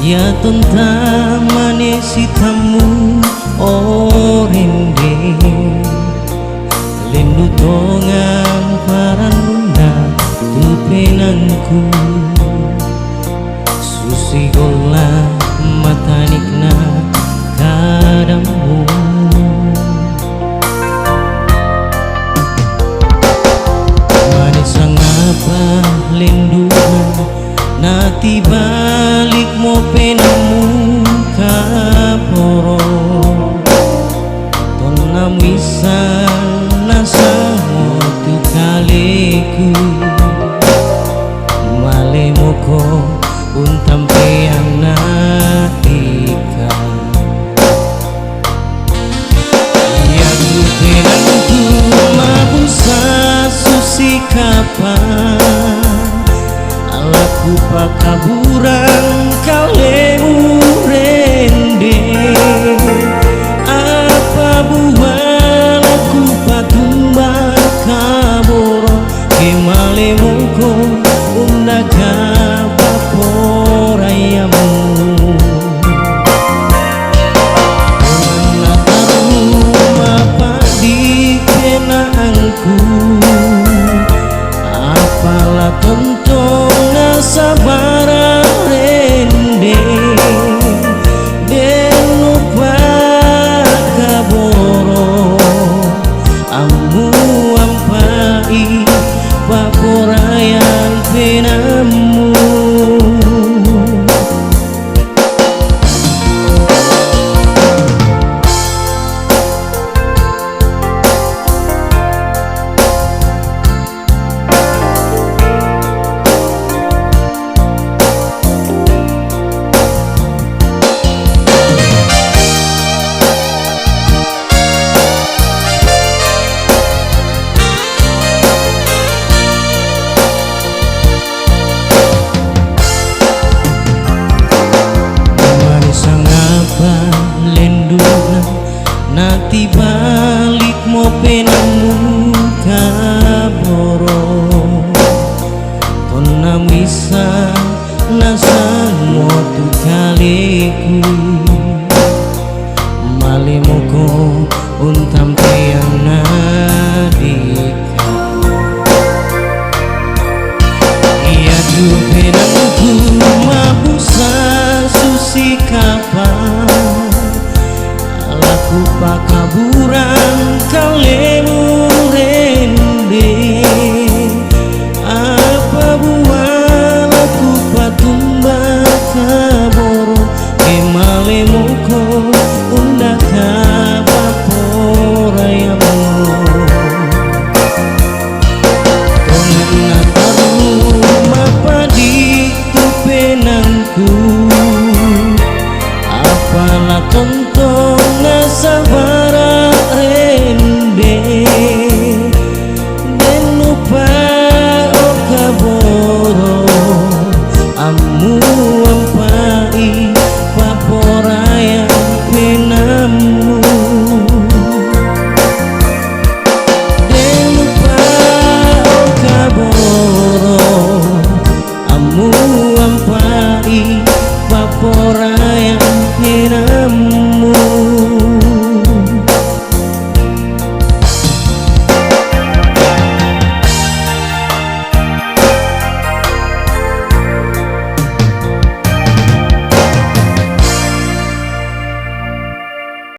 Ya tentang manis tamu orende Lindu tongan paranda tupenangku Susi gola matanikna kadamu Manis apa linduna Nati balik mo penamu kaporo Tona misan nasa mo tu kaleku Male mo ko untam peyang na ika Yang penangku mabusa susi kapan Aku pakaburan kau rende Apa buah aku patumba kaboro Kemale moko undaga baporayamu Nataru mapa di kenaanku Apalah tonton sabara rende Den lupa kaboro Amu ampai pakorayan penamu Nati balik mo penamu kaboro Tona misa nasan mo tu kaliku Male mo ko untam peyang nadika Iya du penangku mabusa susi kapan Aku pakaburan kau lemu